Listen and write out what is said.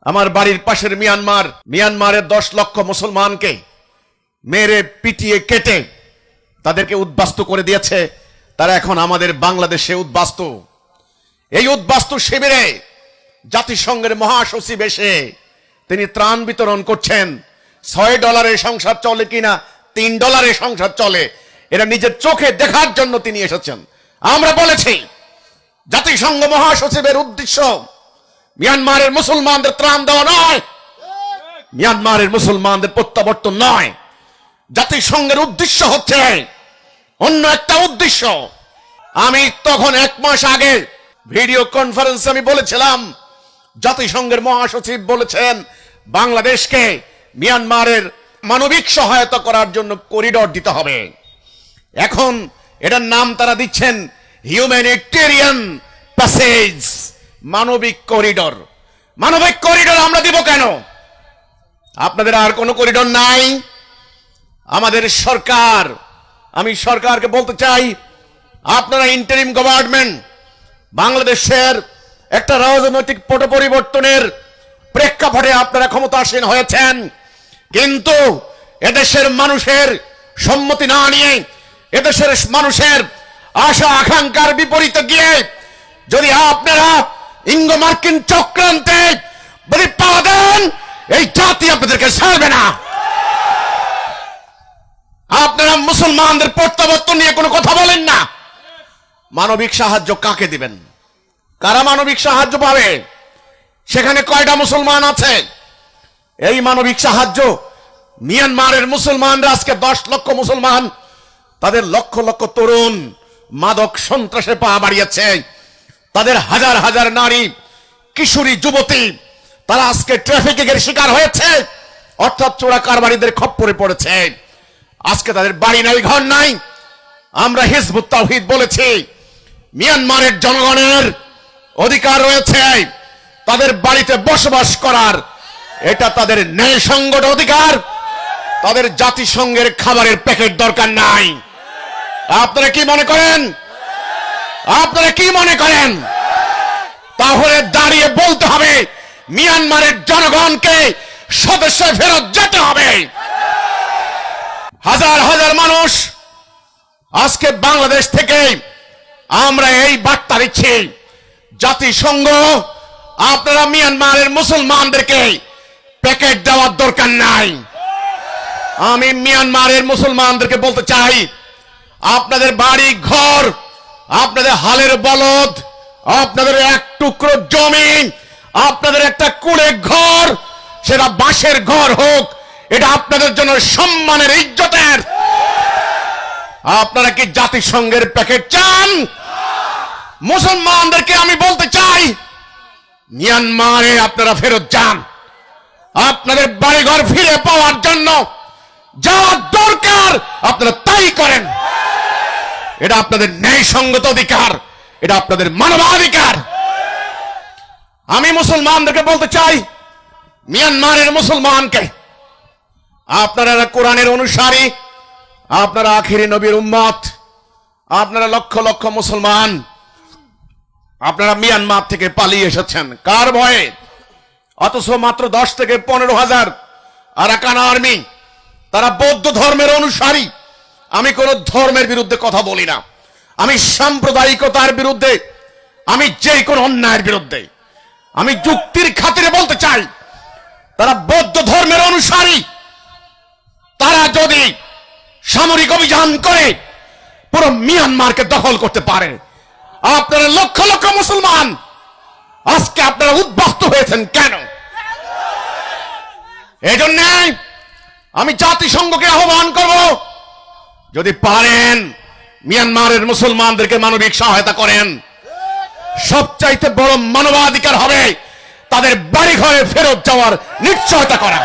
আমার বাড়ির পাশের মিয়ানমারের 10 লক্ষ মুসলমানকে মেরে পিটিয়ে কেটে তাদেরকে উদ্বাস্তু করে দিয়েছে। তারা এখন আমাদের বাংলাদেশে উদ্বাস্তু। এই উদ্বাস্তু শিবিরে জাতিসংঘের মহাসচিব এসে তিনি ত্রাণ বিতরণ করছেন। $6 সংসার চলে কিনা, $3 সংসার চলে, এরা নিজের চোখে দেখার জন্য তিনি এসেছেন। আমরা বলেছি জাতিসংঘ মহাসচিবের উদ্দেশ্য মিয়ানমারের মুসলমানদের ত্রাণ দেওয়া নয়, মিয়ানমারের মুসলমানদের প্রত্যাবর্তন নয়। জাতিসংঘের উদ্দেশ্য হচ্ছে অন্য একটা উদ্দেশ্য। আমি তখন 1 মাস আগে ভিডিও কনফারেন্সে আমি বলেছিলাম, জাতিসংঘের মহাসচিব বলেছেন বাংলাদেশকে মিয়ানমারের মানবিক সহায়তা করার জন্য করিডোর দিতে হবে। এখন এটার নাম তারা দিচ্ছেন হিউম্যানিটেরিয়ান প্যাসেজ, মানবিক করিডোর। মানবিক করিডোর আমরা দিব কেন? আপনাদের আর কোনো করিডোর নাই? আমাদের সরকার, আমি সরকারকে বলতে চাই, আপনারা ইন্টারিম গভর্নমেন্ট, বাংলাদেশের একটা রাজনৈতিক পট পরিবর্তনের প্রেক্ষাপটে আপনারা ক্ষমতাসীন হয়েছেন, কিন্তু এদেশের মানুষের সম্মতি না নিয়ে, এদেশের মানুষের আশা আকাঙ্ক্ষার বিপরীতে গিয়ে যদি আপনারা ইঙ্গো মার্কিন চক্রান্তে যদি পা দেন, এই জাতি আপনাদেরকে ছাড়বে না। আপনারা মুসলমানদের প্রত্যাবর্তন নিয়ে কোনো কথা বলেন না। মানবিক সাহায্য কাকে দিবেন? কারা মানবিক সাহায্য পাবে? সেখানে কয়টা মুসলমান আছে? এই মানবিক সাহায্য মিয়ানমারের মুসলমানরা আজকে 10 লক্ষ মুসলমান, তাদের লক্ষ লক্ষ তরুণ মাদক সন্ত্রাসে পা বাড়িয়েছে, তাদের হাজার হাজার নারী কিশোরী যুবতী তারা আজকে ট্রাফিকিং এর শিকার হয়েছে, অর্থাৎ চোরা কারবারিদের খপ্পরে পড়েছে। আজকে তাদের বাড়ি নাই, ঘর নাই। আমরা হিজবুত তাওহীদ বলেছি মিয়ানমারের জনগণের অধিকার রয়েছে তাদের বাড়িতে বসবাস করার, এটা তাদের ন্যায়সঙ্গত অধিকার। তাদের জাতিসংঘের খাবারের প্যাকেট দরকার নাই। আপনারা কি মনে করেন? আপনারা কি মনে করেন? তাহলে দাঁড়িয়ে বলতে হবে মিয়ানমারের জনগণকে সদস্য ফেরত যেতে হবে। হাজার হাজার মানুষ আজকে বাংলাদেশ থেকে আমরা এই বার্তা দিচ্ছি, জাতিসংঘ আপনারা মিয়ানমারের মুসলমানদেরকে প্যাকেট দেওয়ার দরকার নাই। আমি মিয়ানমারের মুসলমানদেরকে বলতে চাই, আপনাদের বাড়ি ঘর, আপনাদের হালের বলদ, আপনাদের এক টুকরো জমি, আপনাদের একটা কুড়ে ঘর, সেটা বাঁশের ঘর হোক, এটা আপনাদের জন্য সম্মানের, ইজ্জতের। আপনারা কি জাতিসংঘের প্যাকেট চান? মুসলমানদেরকে আমি বলতে চাই, মিয়ানমারে আপনারা ফেরত যান। আপনাদের বাড়িঘর ফিরে পাওয়ার জন্য যা দরকার আপনারা তাই করেন। এটা আপনাদের ন্যায়সঙ্গত অধিকার, এটা আপনাদের মানবাধিকার। আমি মুসলমানদেরকে বলতে চাই, মিয়ানমারের মুসলমানকে, আপনারা কোরআনের অনুসারী, আপনারা আখিরি নবীর উম্মত, আপনারা লক্ষ লক্ষ মুসলমান, আপনারা মিয়ানমার থেকে পালিয়ে এসেছেন কার ভয়ে? অথচ মাত্র 10 থেকে 15,000 আরাকান আর্মি, তারা বৌদ্ধ ধর্মের অনুসারী। আমি কোন ধর্মের বিরুদ্ধে কথা বলি না, আমি সাম্প্রদায়িকতার বিরুদ্ধে, আমি যে কোনো অন্যায়ের বিরুদ্ধে। আমি যুক্তির খাতিরে বলতে চাই, তারা বৌদ্ধ ধর্মের অনুসারী, তারা যদি সামরিক অভিযান করে পুরো মিয়ানমারকে দখল করতে পারে, আপনারা লক্ষ লক্ষ মুসলমান আজকে আপনারা উদ্বাস্তু হয়েছেন কেন? এই জন্য আমি জাতিসংঘকে আহ্বান করব, যদি পারেন মিয়ানমারের মুসলমানদেরকে মানবিক সহায়তা করেন। সবচাইতে বড় মানবাধিকার হবে তাদের বাড়ি ঘরে ফেরত যাওয়ার নিশ্চয়তা করা।